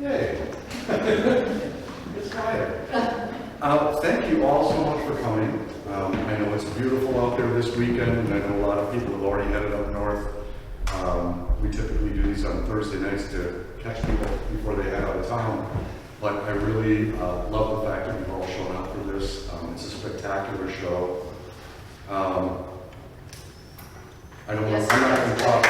Yay. It's Friday. Thank you all so much for coming. I know it's beautiful out there this weekend, and I know a lot of people have already headed up north. We typically do these on Thursday nights to catch people before they head out of town. But I really love the fact that you've all shown up for this. It's a spectacular show. I don't know, I'm not going to talk.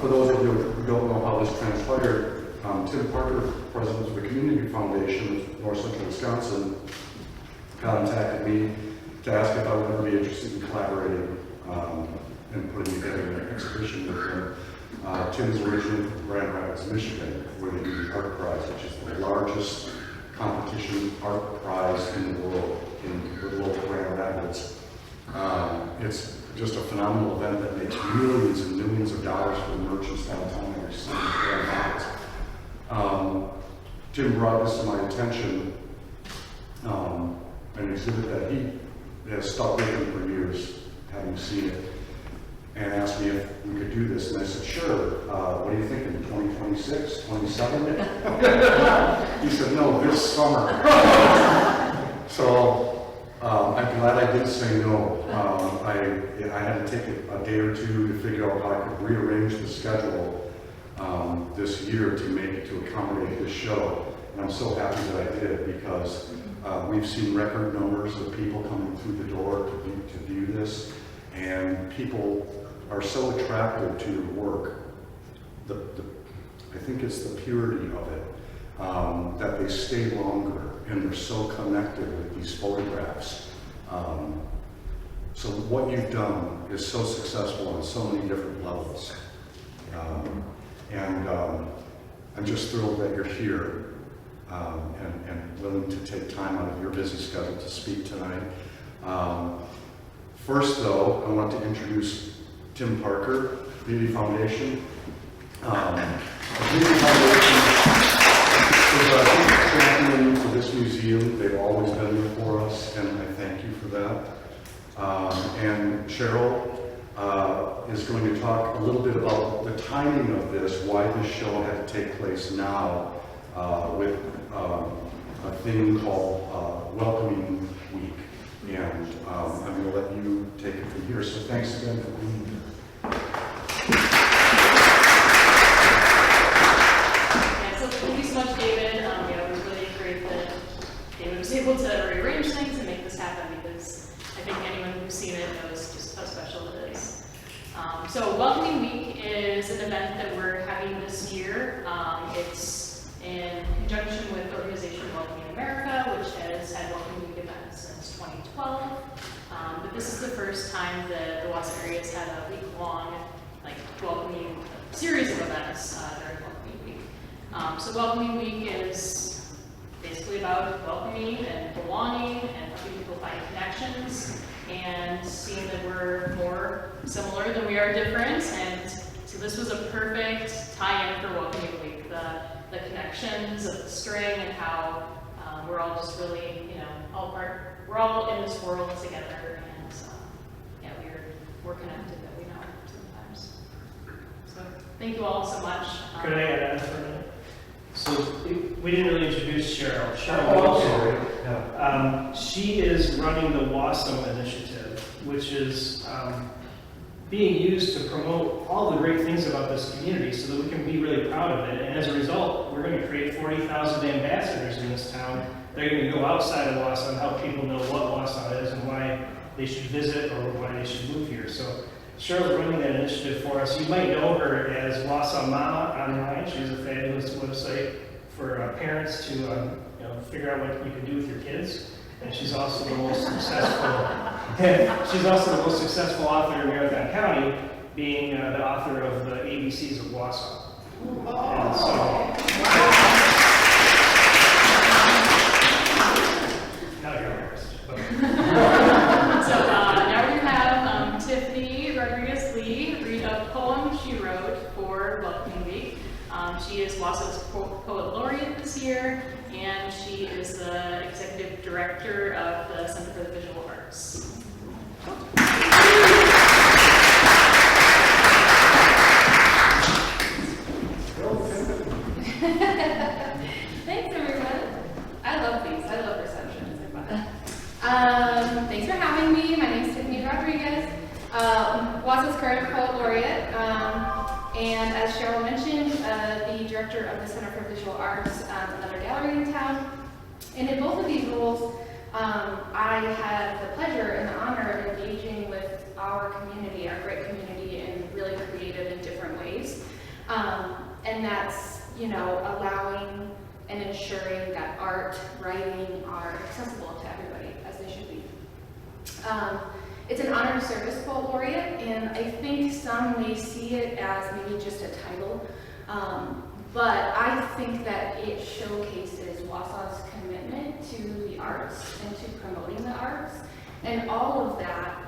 For those of you who don't know how this transpired, Tim Parker, president of the Community Foundation of North Central Wisconsin, contacted me to ask if I would ever be interested in collaborating and putting together an exhibition with him. Tim's originally from Grand Rapids, Michigan, where they do the Art Prize, which is the largest competition art prize in the world in the local Grand Rapids. It's just a phenomenal event that makes millions and millions of dollars for the merchants downtown every single Grand Rapids. Tim brought this to my attention, an exhibit that he has stuck with him for years, having seen it, and asked me if we could do this. And I said, sure. What are you thinking, 2026, 27? He said, no, this summer. So I'm glad I did say no. I had to take a day or two to figure out how I could rearrange the schedule this year to accommodate this show. And I'm so happy that I did, because we've seen record numbers of people coming through the door to view this, and people are so attracted to your work. I think it's the purity of it, that they stay longer, and they're so connected with these photographs. So what you've done is so successful on so many different levels. I'm just thrilled that you're here and willing to take time out of your busy schedule to speak tonight. First, though, I want to introduce Tim Parker, Beauty Foundation. The Beauty Foundation is a champion for this museum. They've always been there for us, and I thank you for that. And Cheryl is going to talk a little bit about the timing of this, why this show had to take place now, with a thing called Welcoming Week. And I'm going to let you take it from here. So thanks again for being here. Yeah, so thank you so much, David. We're really great that David was able to rearrange things and make this happen, because I think anyone who's seen it knows just how special it is. So Welcoming Week is an event that we're having this year. It's in conjunction with the organization Welcoming America, which has had Welcoming Week events since 2012. But this is the first time that the Wausau area has had a week-long welcoming series of events during Welcoming Week. So Welcoming Week is basically about welcoming and belonging and helping people find connections and seeing that we're more similar than we are different. And so this was a perfect tie-in for Welcoming Week. The connections of the string and how we're all just really, all part. We're all in this world together, and we're connected that we know sometimes. So thank you all so much. Could I add on for a minute? So we didn't really introduce Cheryl. She is running the Wausau initiative, which is being used to promote all the great things about this community so that we can be really proud of it. And as a result, we're going to create 40,000 ambassadors in this town. They're going to go outside of Wausau and help people know what Wausau is and why they should visit or why they should move here. So Cheryl's running that initiative for us. You might know her as Wausau Mama online. She has a fabulous website for parents to figure out what you can do with your kids. And she's also the most successful author in Marathon County, being the author of the ABCs of Wausau. And so, now you're embarrassed. So now we have Tiffany Rodriguez-Lee read a poem she wrote for Welcoming Week. She is Wausau's Poet Laureate this year, and she is the Executive Director of the Center for the Visual Arts. Wausau's current poet laureate, and as Cheryl mentioned, the director of the Center for Visual Arts, another gallery in town. And in both of these roles, I had the pleasure and the honor of engaging with our community, our great community, in really creative and different ways. And that's, you know, allowing and ensuring that art, writing are accessible to everybody, as they should be. It's an honored service poet laureate, and I think some may see it as maybe just a title, but I think that it showcases Wausau's commitment to the arts and to promoting the arts, and all of that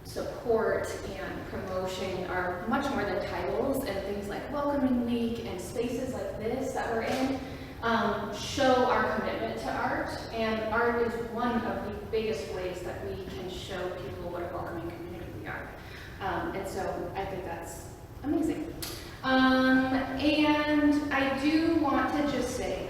support and promotion are much more than titles, and things like Welcoming Week and spaces like this that we're in show our commitment to art, and art is one of the biggest ways that we can show people what a welcoming community we are. And so I think that's amazing. And I do want to just say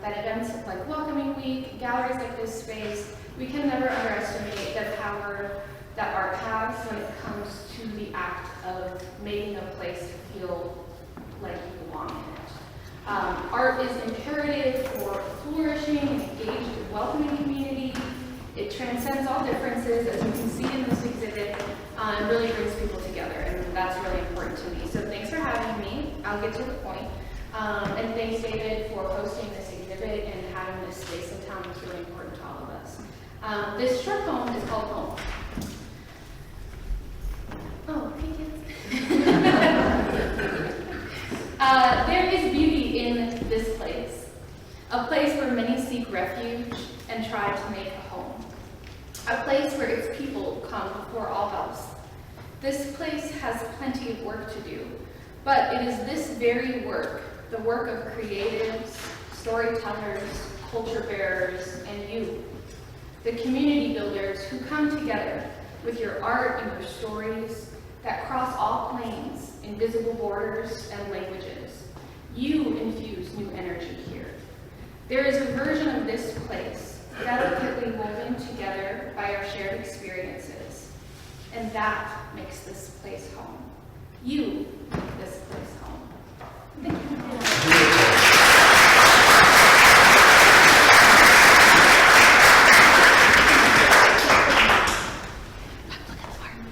that events like Welcoming Week, galleries like this space, we can never underestimate the power that art has when it comes to the act of making a place feel like you belong in it. Art is imperative for flourishing and engaged and welcoming community. It transcends all differences, as you can see in this exhibit, and really brings people together, and that's really important to me. So thanks for having me. I'll get to the point. And thanks, David, for hosting this exhibit and having this space in town. It's really important to all of us. This short poem is called Home. Oh, hey kids. There is beauty in this place, a place where many seek refuge and try to make a home, a place where its people come before all else. This place has plenty of work to do, but it is this very work, the work of creatives, storytellers, culture bearers, and you, the community builders who come together with your art and your stories that cross all planes, invisible borders, and languages. You infuse new energy here. There is a version of this place delicately woven together by our shared experiences, and that makes this place home. You make this place home. Thank you.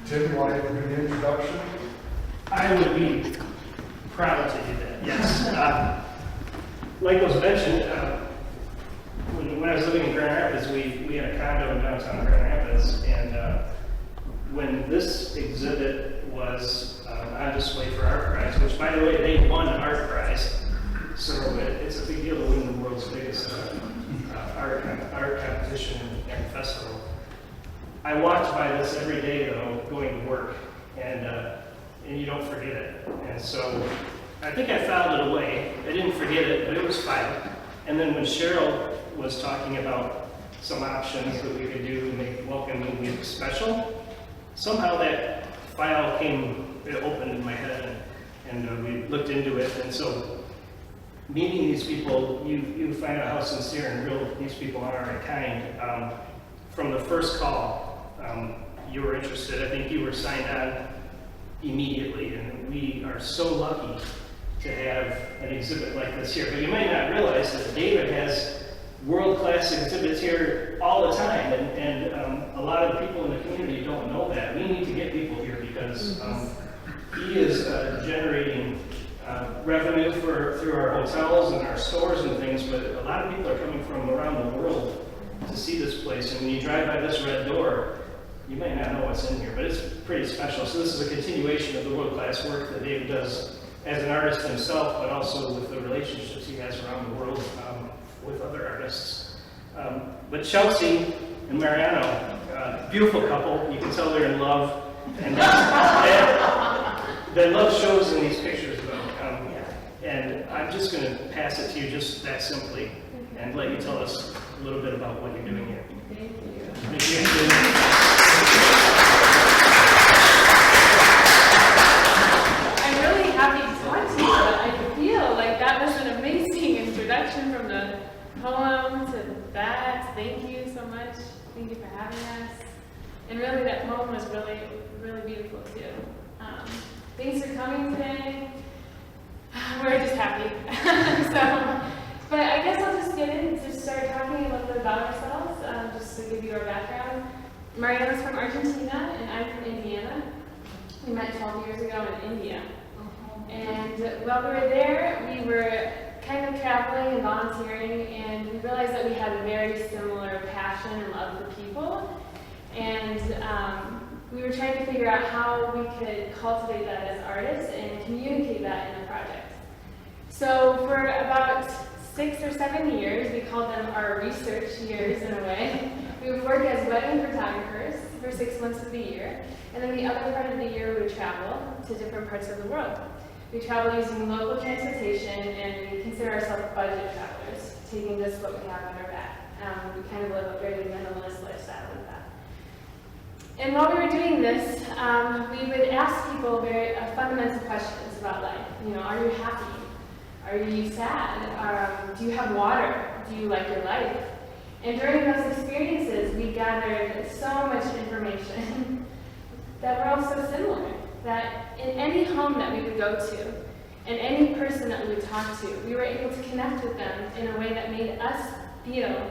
Tim, you want to do the introduction? I would be proud to do that, yes. Like was mentioned, when I was living in Grand Rapids, we had a condo in downtown Grand Rapids, and when this exhibit was on display for Art Prize, which by the way, they won Art Prize, so it's a big deal to win the world's biggest art competition and festival. I walked by this every day though, going to work, and you don't forget it. And so I think I filed it away. I didn't forget it, but it was filed. And then when Cheryl was talking about some options that we could do to make Welcoming Week special, somehow that file it opened in my head, and we looked into it. And so meeting these people, you find out how sincere and real these people are and kind. From the first call, you were interested. I think you were signed on immediately, and we are so lucky to have an exhibit like this here. But you might not realize that David has world-class exhibits here all the time, and a lot of people in the community don't know that. We need to get people here because he is generating revenue through our hotels and our stores and things, but a lot of people are coming from around the world to see this place. And when you drive by this red door, you might not know what's in here, but it's pretty special. So this is a continuation of the world-class work that David does as an artist himself, but also with the relationships he has around the world with other artists. But Chelsea and Mariano, beautiful couple. You can tell they're in love. And their love shows in these pictures, though. And I'm just going to pass it to you just that simply and let you tell us a little bit about what you're doing here. Thank you. I'm really happy to talk to you, but I feel like that was an amazing introduction from the poem to Thank you so much. Thank you for having us. And really, that poem was really thanks for coming today. We're just happy. But I guess I'll just get in to start talking a little bit about ourselves, just to give you our background. Mariano's from Argentina, and I'm from Indiana. We met 12 years ago in India. And while we were there, we were kind of traveling and volunteering, and we realized that we had a very similar passion and love for people. And we were trying to figure out how we could cultivate that as artists and communicate that in a project. So for about 6 or 7 years, we called them our research years in a way. We would work as wedding photographers for 6 months of the year, and then the other part of the year we would travel to different parts of the world. We travel using local transportation, and we consider ourselves budget travelers, taking just what we have on our back. We kind of live a very minimalist lifestyle with that. And while we were doing this, we would ask people very fundamental questions about life. You know, are you happy? Are you sad? Do you have water? Do you like your life? And during those experiences, we gathered so much information that we're all so similar. That in any home that we would go to, and any person that we would talk to, we were able to connect with them in a way that made us feel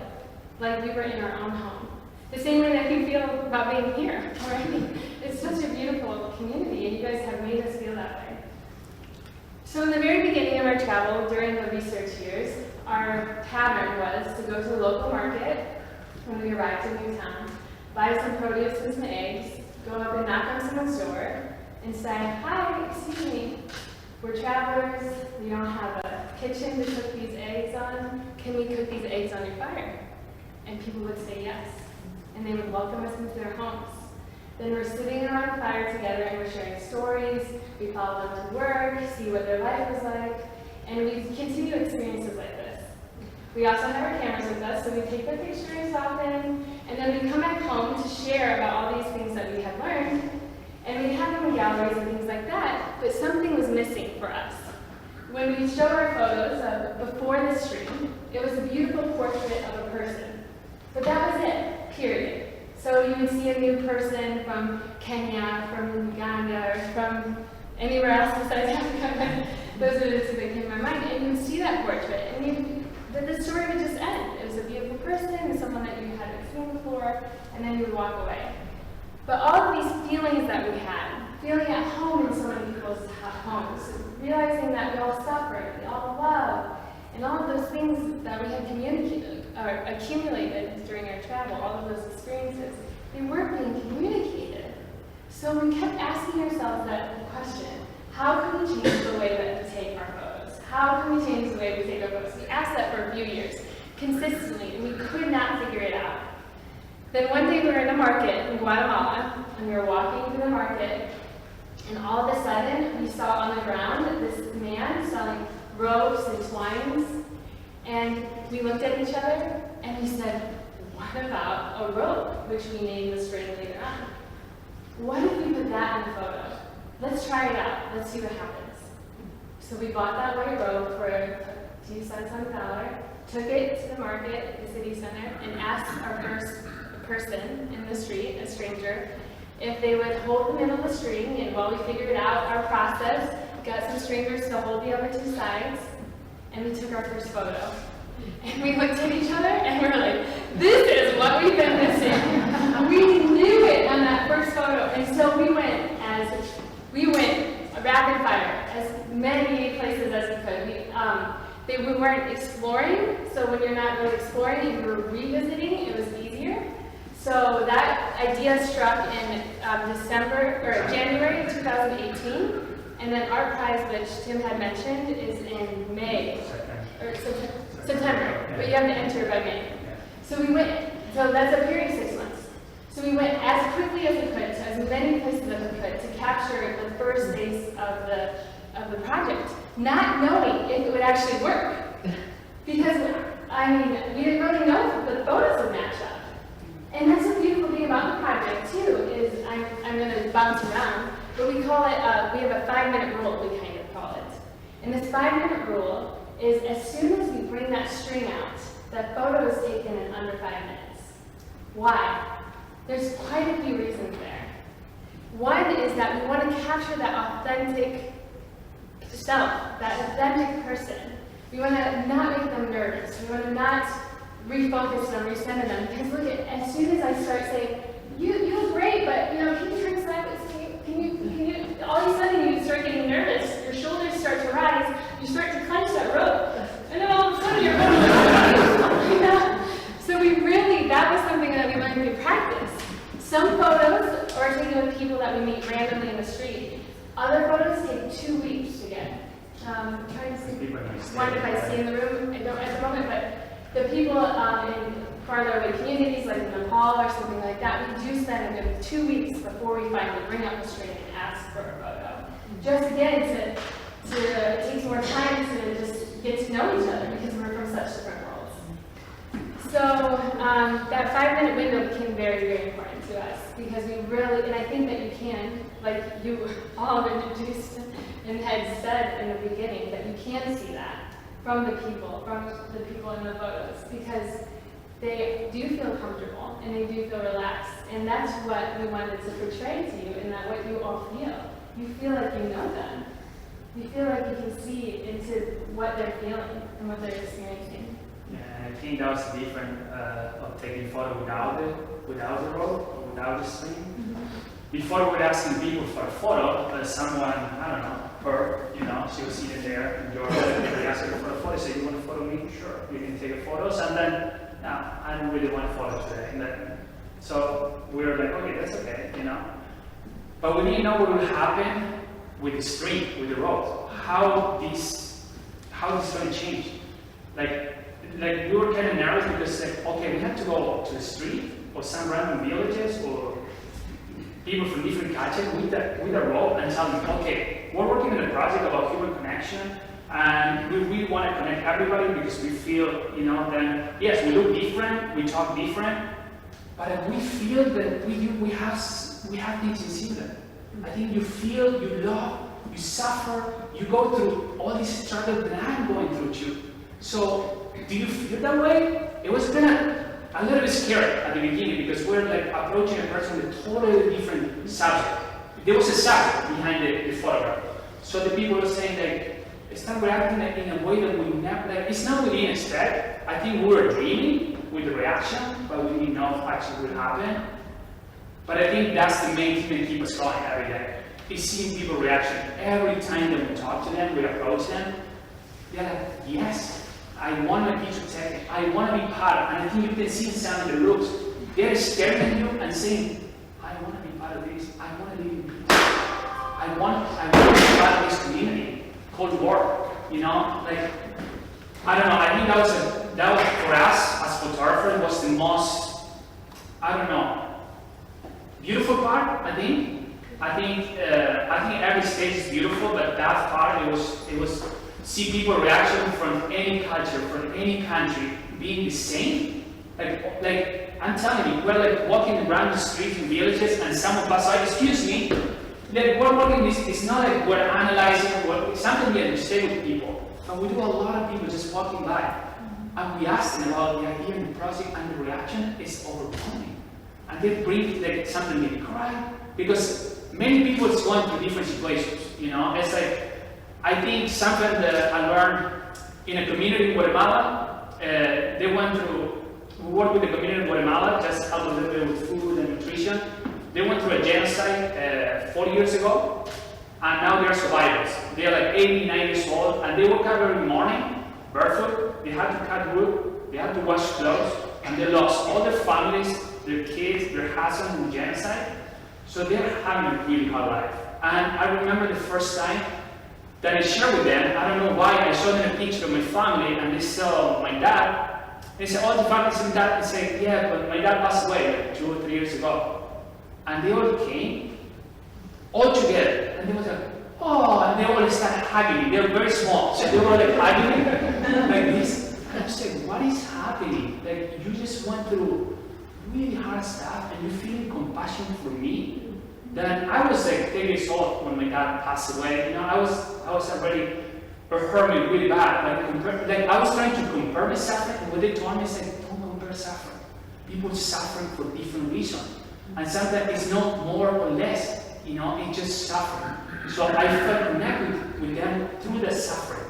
like we were in our own home. The same way that you feel about being here, right? It's such a beautiful community, and you guys have made us feel that way. So in the very beginning of our travel, during the research years, our pattern was to go to the local market when we arrived in a new town, buy some produce and some eggs, go up and knock on someone's door, and say, hi, excuse me, we're travelers, we don't have a kitchen to cook these eggs on, can we cook these eggs on your fire? And people would say yes, and they would welcome us into their homes. Then we're sitting around a fire together and we're sharing stories, we follow them to work, see what their life was like, and we continue experiences like this. We also have our cameras with us, so we take their pictures often, and then we come back home to share about all these things that we have learned. And we had them in galleries and things like that, but something was missing for us. When we showed our photos of before the stream, it was a beautiful portrait of a person. But that was it, period. So you would see a new person from Kenya, from Uganda, or from anywhere else besides Africa. Those are the two that came to my mind. And you would see that portrait, and the story would just end. It was a beautiful person, someone that you hadn't seen before, and then you would walk away. But all of these feelings that we had, feeling at home in so many people's homes, realizing that we all suffer, we all love, and all of those things that we had communicated or accumulated during our travel, all of those experiences, they weren't being communicated. So we kept asking ourselves that question, how can we change the way that we take our photos? How can we change the way we take our photos? We asked that for a few years, consistently, and we could not figure it out. Then one day we were in a market in Guatemala, and we were walking through the market, and all of a sudden we saw on the ground this man selling ropes and twines, and we looked at each other and we said, what about a rope, which we named the string later on? What if we put that in a photo? Let's try it out, let's see what happens. So we bought that white rope for a few cents on the dollar, took it to the market, the city center, and asked our first person in the street, a stranger, if they would hold the middle of the string, and while we figured out our process, got some stringers to hold the other two sides, and we took our first photo. And we looked at each other, and we were like, this is what we've been missing. We knew it on that first photo, and so we went rapid fire, as many places as we could. We weren't exploring, so when you're not really exploring and you're revisiting, it was easier. So that idea struck in January 2018, and then Art Prize, which Tim had mentioned, is in May, or September, but you have to enter by May. So we went, so that's a period of 6 months. So we went as quickly as we could, to as many places as we could, to capture the first days of the project, not knowing if it would actually work. Because, we didn't really know if the photos would match up. And that's the beautiful thing about the project, too, is I'm going to bounce around, but we call it, we have a 5-minute rule, we kind of call it. And this 5-minute rule is as soon as we bring that string out, that photo is taken in under 5 minutes. Why? There's quite a few reasons there. One is that we want to capture that authentic self, that authentic person. We want to not make them nervous. We want to not refocus them, recenter them. Because look at, as soon as I start saying, you look great, but you know, can you turn sideways? Can you, all of a sudden you start getting nervous. Your shoulders start to rise. You start to clench that rope. And then all of a sudden you're you know? So we really, that was something that we learned through practice. Some photos are taken with people that we meet randomly in the street. Other photos take 2 weeks to get. Trying to see, wonder if I see in the room, I don't at the moment, but the people in farther away communities like Nepal or something like that, we do spend a good 2 weeks before we finally bring up the string and ask for a photo. Just again, it takes more time to just get to know each other because we're from such different worlds. So that 5-minute window became very, very important to us because we really, and I think that you can, like you all introduced and had said in the beginning, that you can see that from the people in the photos because they do feel comfortable and they do feel relaxed. And that's what we wanted to portray to you and that what you all feel. You feel like you know them. You feel like you can see into what they're feeling and what they're experiencing. Yeah, I think that was different of taking photo without the rope or without the string. Mm-hmm. Before we were asking people for a photo, someone, I don't know, her, you know, she was sitting there and you're asking her for a photo, so you want to photo me? Sure, you can take a photos, and then, no, I don't really want a photo today. And then, so we were like, okay, that's okay, you know. But we didn't know what would happen with the string, with the rope. How this going to change? Like we were kind of nervous because, like, okay, we have to go to the street or some random villages or people from different cultures with a rope and tell them, okay, we're working on a project about human connection and we really want to connect everybody because we feel, you know, that yes, we look different, we talk different, but we feel that we have things in similar. I think you feel, you love, you suffer, you go through all this struggle that I'm going through too. So, do you feel that way? It was kind of a little bit scary at the beginning because we're like approaching a person with a totally different subject. There was a subject behind the photograph. So the people were saying like, start reacting in a way that we never, like, it's not what we didn't expect. I think we were dreaming with the reaction, but we didn't know if actually would happen. But I think that's the main thing that keeps us going every day. Is seeing people's reaction. Every time that we talk to them, we approach them, they're like, yes, I want my picture taken. I want to be part. And I think you can see some of the looks. They're staring at you and saying, I want to be part of this. I want to live in peace. I want to be part of this community called work. You know, like, I don't know. I think that was for us as photographers was the most, I don't know, beautiful part. I think every stage is beautiful, but that part it was. See people reaction from any culture, from any country, being the same. Like I'm telling you, we're like walking around the streets in villages, and some of us are, excuse me, like we're walking this. It's not like we're analyzing it's something we understand with people, but we do a lot of people just walking by, and we ask them about the idea and the project, and the reaction is overwhelming, and they bring like something maybe cry because many people is going through different situations. You know, it's like. I think something that I learned in a community in Guatemala, we worked with the community in Guatemala, just help a little bit with food and nutrition. They went through a genocide 40 years ago, and now they're survivors. They're like 80, 90 years old, and they woke up every morning, barefoot, they had to cut wood, they had to wash clothes, and they lost all their families, their kids, their husbands in the genocide. So they're having a really hard life. And I remember the first time that I shared with them, I don't know why, I showed them a picture of my family and they saw my dad. They said, oh, the family's in dad. I said, yeah, but my dad passed away like 2 or 3 years ago. And they all came, all together. And they were like, oh, and they all started hugging me. They were very small, so they were like hugging me like this. And I was like, what is happening? Like, you just went through really hard stuff and you're feeling compassion for me? Then I was like 10 years old when my dad passed away. You know, I was already hurt me really bad. Like I was trying to compare my suffering, and what they told me is like, don't compare suffering. People suffering for different reasons, and sometimes it's not more or less. you know, it just suffered. So I felt connected with them through the suffering.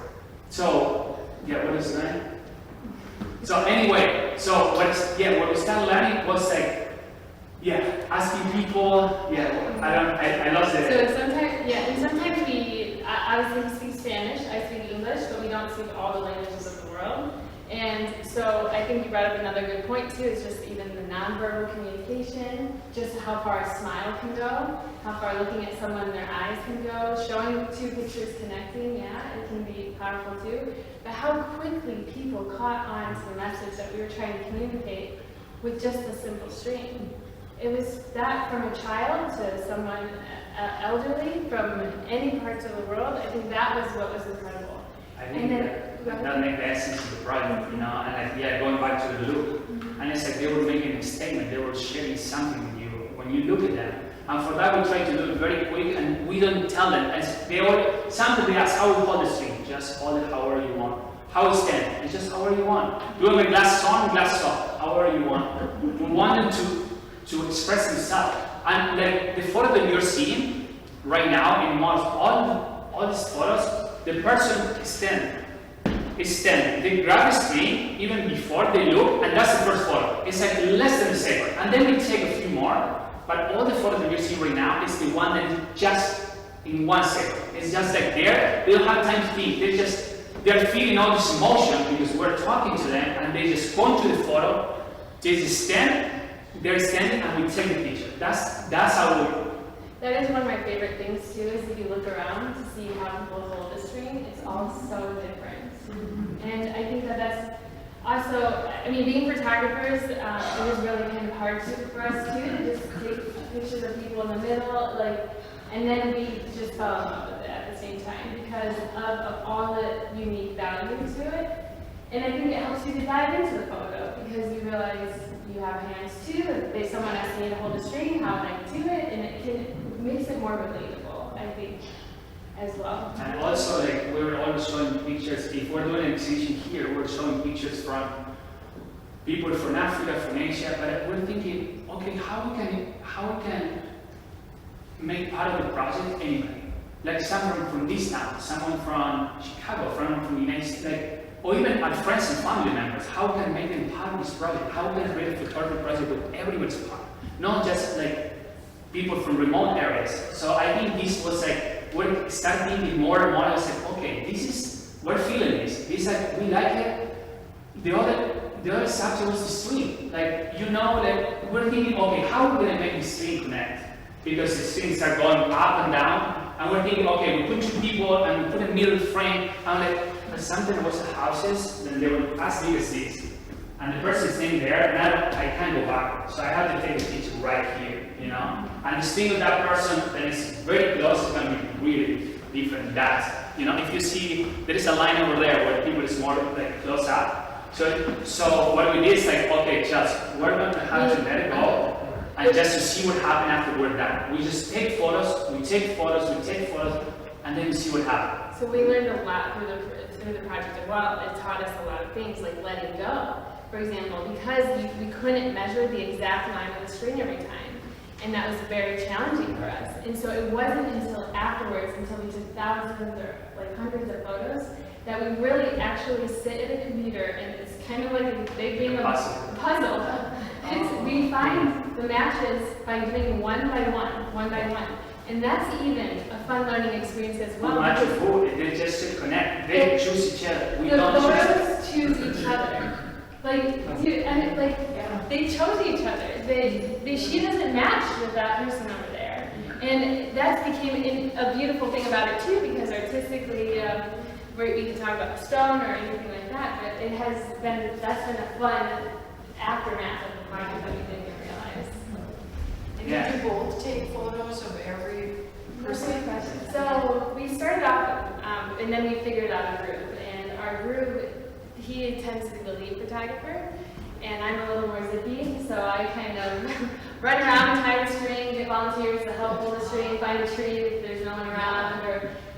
So, yeah, what is that? So anyway, so what we started learning was like, yeah, asking people, I lost it. So sometimes we, obviously we speak Spanish, I speak English, but we don't speak all the languages of the world. And so I think you brought up another good point too, is just even the nonverbal communication, just how far a smile can go, how far looking at someone in their eyes can go, showing two pictures connecting, it can be powerful too. But how quickly people caught on to the message that we were trying to communicate with just a simple string. It was that from a child to someone elderly, from any parts of the world, I think that was what was incredible. I think that makes the essence of the project, you know, and like, going back to the look, and it's like they were making a statement, they were sharing something with you when you look at them. And for that, we try to do it very quick, and we don't tell them. As they all, sometimes they ask how we hold the string, just hold it however you want. How is stand? It's just however you want. Do it with glass on, glass off, however you want. We want them to express themselves. And like the photo that you're seeing right now in most all these photos, the person is standing. They grab the screen even before they look, and that's the first photo. It's like less than a second. And then we take a few more, but all the photos that you're seeing right now is the one that is just in 1 second. It's just like there, they don't have time to think. They're feeling all this emotion because we're talking to them, and they just go into the photo, they just stand, they're standing, and we take the picture. That's how we. That is one of my favorite things too, is if you look around to see how people hold a string, it's all so different. And I think that's also, I mean, being photographers, it was really kind of hard for us too, to just take pictures of people in the middle, and then we just fell in love with it at the same time because of all the unique value to it. And I think it helps you to dive into the photo because you realize you have hands too. If someone asks me to hold a string, how would I do it? And it makes it more relatable, I think, as well. And also, like, we were always showing pictures. If we're doing an exhibition here, we're showing pictures from people from Africa, from Asia, but we're thinking, okay, how we can make part of the project anyway. Like someone from this town, someone from Chicago, someone from the United States, or even our friends and family members, how can make them part of this project? How can create a photography project with everyone's part? Not just like people from remote areas. So I think this was like, we started thinking more and more. I was like, okay, we're feeling this. This like, we like it. The other subject was the string. Like, like we're thinking, okay, how are we gonna make the string connect? Because the strings are going up and down, and we're thinking, okay, we put two people and we put a middle frame, and like, but sometimes was houses, then they were as big as this. And the person is sitting there, and I can't go back. So I have to take a picture right here, And the string of that person that is very close is going to be really different than that. If you see, there is a line over there where people is more like close up. So what we did is like, okay, Chelsea, we're going to have to let it go, and just to see what happened after we're done. We just take photos, and then we see what happens. So we learned a lot through the project as well. It taught us a lot of things like letting go. For example, because we couldn't measure the exact line of the string every time. And that was very challenging for us. And so it wasn't until afterwards, until we took thousands or like hundreds of photos, that we really actually sit at a computer, and it's kind of like a big game of puzzle. We find the matches by doing one by one. And that's even a fun learning experience as well. Not just who, they just connect. They choose each other. We don't photos choose each other. They chose each other. She doesn't match with that person over there. And that became a beautiful thing about it too, because artistically, we can talk about the stone or anything like that, but that's been a fun aftermath of the project that we didn't even realize. And did you both take photos of every person? So we started off, and then we figured out a group. And our group, he tends to be the lead photographer, and I'm a little more zippy, so I kind of run around, tie the string, get volunteers to help pull the string, find a tree if there's no one around,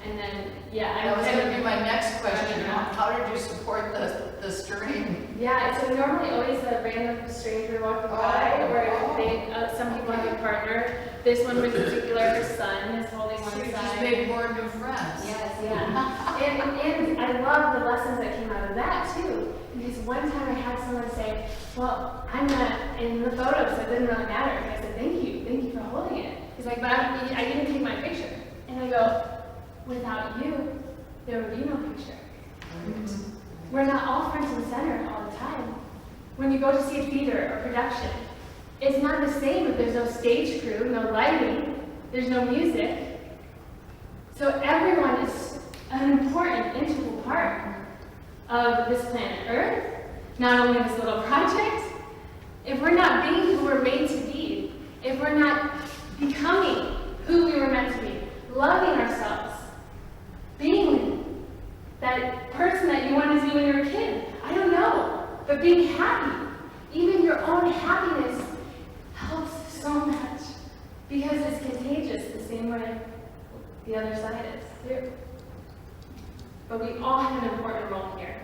and then, that was going to be my next question. How did you support the string? We Yeah, so normally always a random stranger walking by, or they, some people have a partner. This one in particular, her son is holding one So you just side. made more new friends. Yes, yeah. And I love the lessons that came out of that too. Because one time I had someone say, well, I'm not in the photo, so it didn't really matter. And I said, thank you for holding it. He's like, but I didn't take my picture. And I go, without you, there would be no picture. We're not all front and center all the time. When you go to see a theater or production, it's not the same if there's no stage crew, no lighting, there's no music. So everyone is an important, integral part of this planet Earth, not only this little project. If we're not being who we're made to be, if we're not becoming who we were meant to be, loving ourselves, being that person that you wanted to be when you were a kid, I don't know, but being happy, even your own happiness helps so much because it's contagious the same way the other side is too. But we all have an important role here.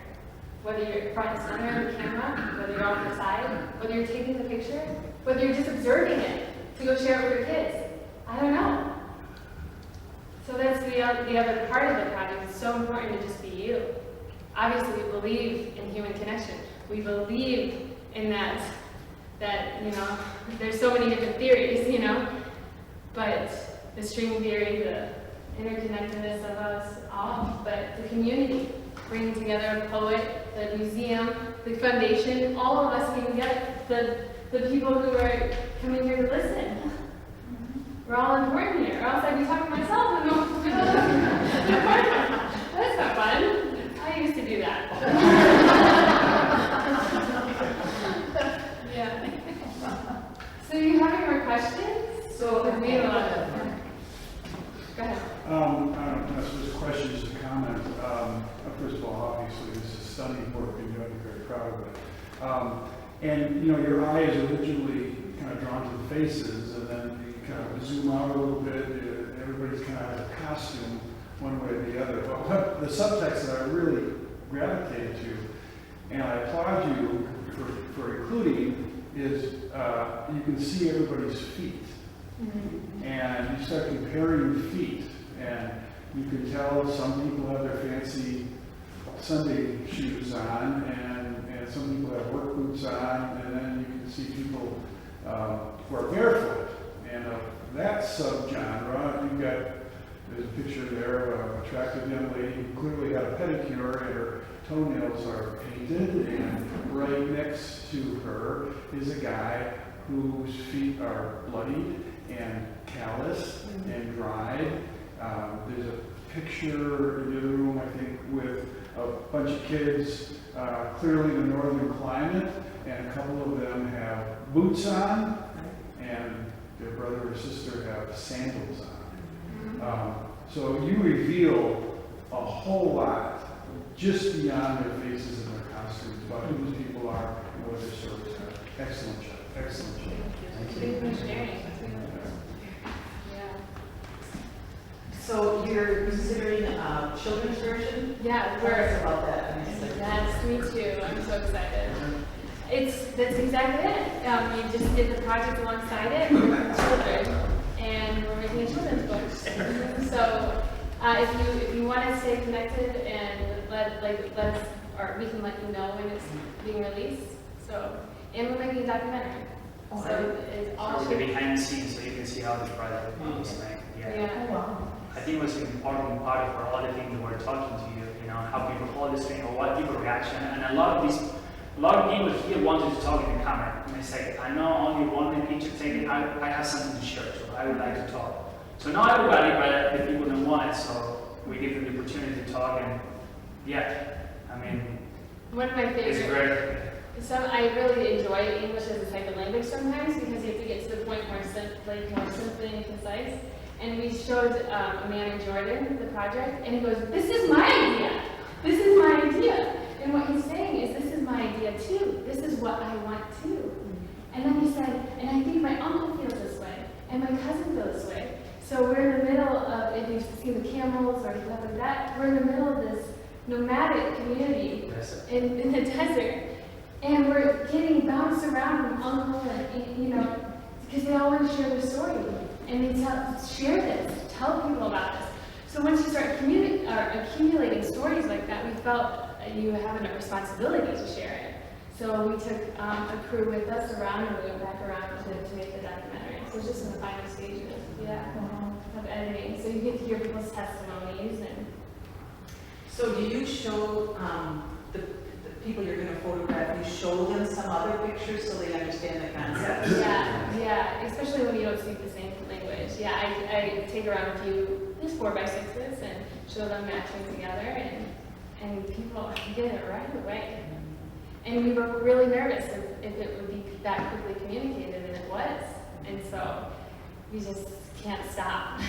Whether you're front and center of the camera, whether you're on the side, whether you're taking the picture, whether you're just observing it to go share it with your kids. I don't know. So that's the other part of the project. It's so important to just be you. Obviously, we believe in human connection. We believe in that, you know, there's so many different theories, you know, but the string theory, the interconnectedness of us all, but the community, bringing together a poet, the museum, the foundation, all of us being together, the people who are coming here to listen. We're all important here, or else I'd be talking to myself and no. That's not fun. I used to do that. Yeah. So you have any more questions? So we have a lot of them. Go ahead. I don't know if this question is a comment. First of all, obviously, this is stunning work, and you're very proud of it. And you know, your eye is originally kind of drawn to the faces, and then you kind of zoom out a little bit. Everybody's kind of out of costume, one way or the other. But what the subtext that I really gravitated to, and I applaud you for including, is you can see everybody's feet. Mm-hmm. And you start comparing feet, and you can tell some people have their fancy Sunday shoes on, and some people have work boots on, and then you can see people who are barefoot. And that subgenre, you've got, there's a picture there of an attractive young lady who clearly had a pedicure, and her toenails are painted, and right next to her is a guy whose feet are bloodied and calloused and dried. There's a picture in the other room, I think, with a bunch of kids, clearly in the northern climate, and a couple of them have boots on, and their brother or sister have sandals on. So you reveal a whole lot just beyond their faces and their costumes about who these people are and what their stories are. Excellent job. Excellent job. Thank you for sharing. Yeah. So you're considering a children's version? Yeah, Tell us about that. Yes, me too. I'm so excited. That's exactly it. We just did the project alongside it with children, and we're making a children's book. So if you want to stay connected and or we can let you know when it's being released. So, and we're making a documentary. So it's all So the behind the scenes, so you can see how the project is like. Yeah. Oh, wow. I think it was an important part for all the things that we're talking to you, you know, how people hold this thing, or what people reaction, and a lot of people here wanted to talk in the camera, and they say, I know only one picture taken, I have something to share, so I would like to talk. So not everybody, but the people don't want it, so we give them the opportunity to talk, and yeah, I mean, One of my it's favorite. great. I really enjoy English as a second language sometimes because you have to get to the point more simply and concise. And we showed a man in Jordan the project, and he goes, "This is my idea. This is my idea." And what he's saying is, "This is my idea too. This is what I want too." And then he said, "And I think my uncle feels this way, and my cousin feels this way." So we're in the middle of, if you've seen the camels or stuff like that, we're in the middle of this nomadic community in the desert. And we're getting bounced around from uncle and, you know, because they all want to share their story. And they share this, tell people about this. So once you start accumulating stories like that, we felt you having a responsibility to share it. So we took a crew with us around and we went back around to make the documentary. So it's just in the final stages, of editing. So you get to hear people's testimonies and. So do you show the people you're going to photograph, you show them some other pictures so they understand the concept? Yeah, especially when you don't speak the same language. Yeah, I take around a few, just 4x6s and show them matching together and people get it right away. And we were really nervous if it would be that quickly communicated, and it was. And so we just can't stop.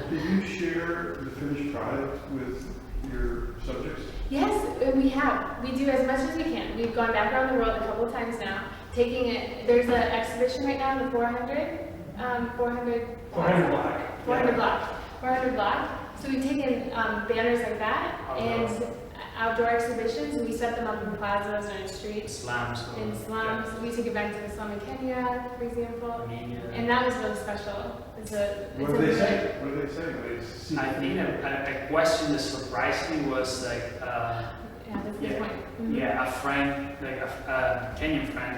Did you share the finished product with your subjects? Yes, we have. We do as much as we can. We've gone back around the world a couple of times now, taking it. There's an exhibition right now, the 400 block. So we've taken banners like that and outdoor exhibitions, and we set them up in plazas or in streets. Slums. In slums. We took it back to the slum in Kenya, for example. Armenia. And that was really special. What did they say? What did they say? I think a question that surprised me was like, Yeah, that's the point. Mhm. yeah, a friend, like a Kenyan friend,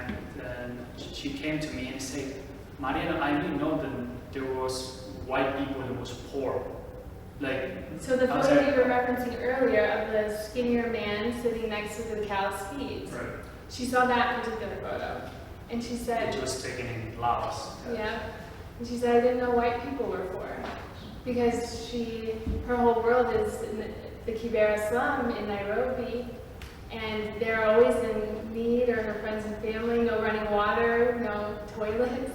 she came to me and said, Mariano, I didn't know that there was white people that was poor. Like, So the I was photo like- you were referencing earlier of the skinnier man sitting next to the cow's feet, right, she saw that particular photo, and she said, which was taken in Laos. yeah, and she said, I didn't know white people were poor, because her whole world is in the Kibera slum in Nairobi, and they're always in need, or her friends and family, no running water, no toilets.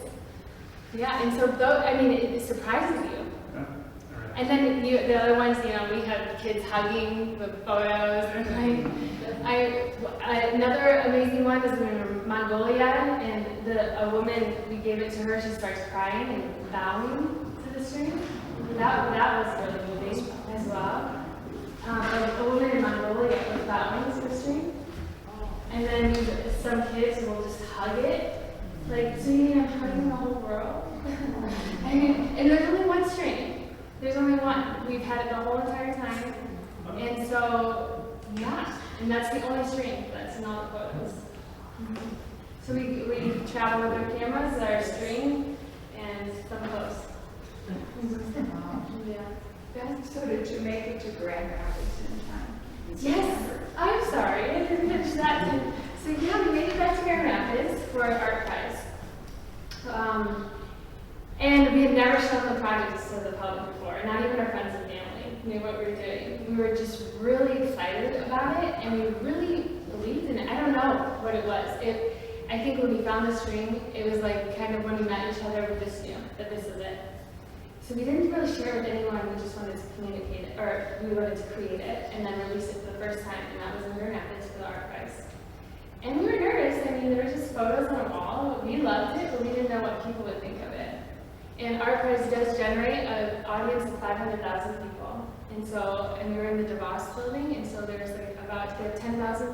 Yeah, and so it surprises you. And then the other ones, you know, we have kids hugging the photos, and another amazing one is in Mongolia, and a woman, we gave it to her, she starts crying and bowing to the stream. That was really moving as well. A woman in Mongolia was bowing to the stream, and then some kids will just hug it, like, so you mean I'm hugging the whole world? And there's only one stream. There's only one. We've had it the whole entire time. And so, yeah. And that's the only stream that's in all the photos. So we travel with our cameras, our stream, and some close. Yeah. So did you make it to Grand Rapids in time? Yes. I'm sorry. I didn't finish that. So yeah, we made it back to Grand Rapids for our art prize. And we had never shown the projects to the public before, not even our friends and family knew what we were doing. We were just really excited about it, and we really believed in it. I don't know what it was. I think when we found the stream, it was like kind of when we met each other, we just knew that this is it. So we didn't really share it with anyone, we just wanted to communicate it, or we wanted to create it, and then release it for the first time, and that was in Grand Rapids for the art prize. And we were nervous. I mean, there were just photos on the wall. We loved it, but we didn't know what people would think of it. And Art Prize does generate an audience of 500,000 people. And we were in the DeVos building, and so there's like about 10,000,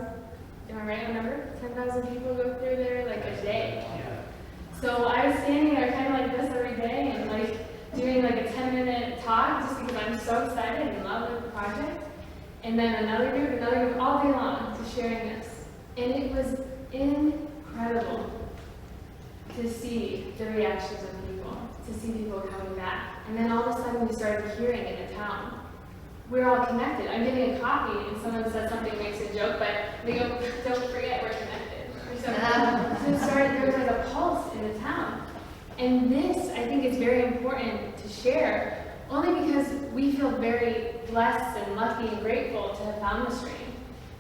am I right on number? 10,000 people go through there like a day. Yeah. So I was standing there kind of like this every day and like doing like a 10-minute talk just because I'm so excited and love the project. And then another group all day long to sharing this. And it was incredible to see the reactions of people, to see people coming back. And then all of a sudden we started hearing in the town. We're all connected. I'm getting a coffee and someone says something, makes a joke, but they go, don't forget we're connected. Or something. So there was like a pulse in the town. And this, I think, is very important to share, only because we feel very blessed and lucky and grateful to have found the stream.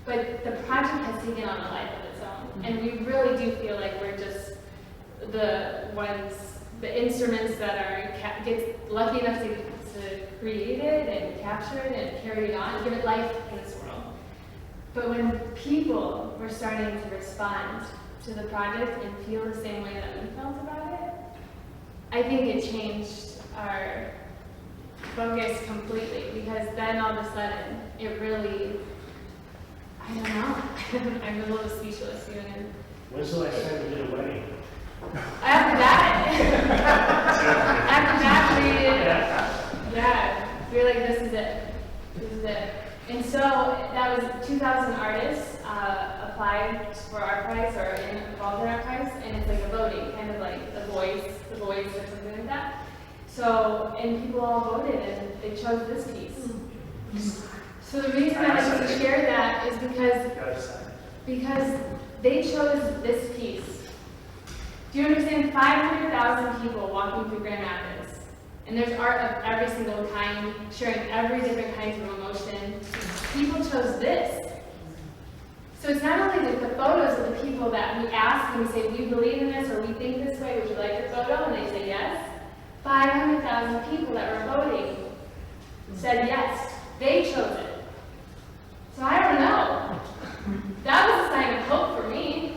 But the project has taken on a life of its own. And we really do feel like we're just the instruments that get lucky enough to create it and capture it and carry it on, give it life in this world. But when people were starting to respond to the project and feel the same way that we felt about it, I think it changed our focus completely, because then all of a sudden it really, I I don't know. I'm a little speechless even. When's the last time you did a wedding? After that, we were like, this is it. This is it. And so that was 2,000 artists applied for our prize or involved in our prize, and it's like a voting, kind of like The Voice or something like that. So, and people all voted and they chose this piece. So the reason I like to share that is because they chose this piece. Do you understand? 500,000 people walking through Grand Rapids. And there's art of every single kind, sharing every different kinds of emotion. People chose this. So it's not only the photos of the people that we ask and we say, we believe in this or we think this way, would you like your photo? And they say yes. 500,000 people that were voting said yes. They chose it. So I don't know. That was a sign of hope for me.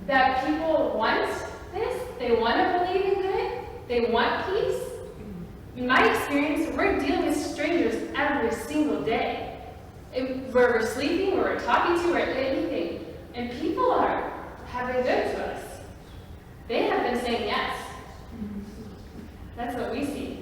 That people want this, they want to believe in good, they want peace. In my experience, we're dealing with strangers every single day. Where we're sleeping, where we're talking to, or anything. And people have been good to us. They have been saying yes. That's what we see.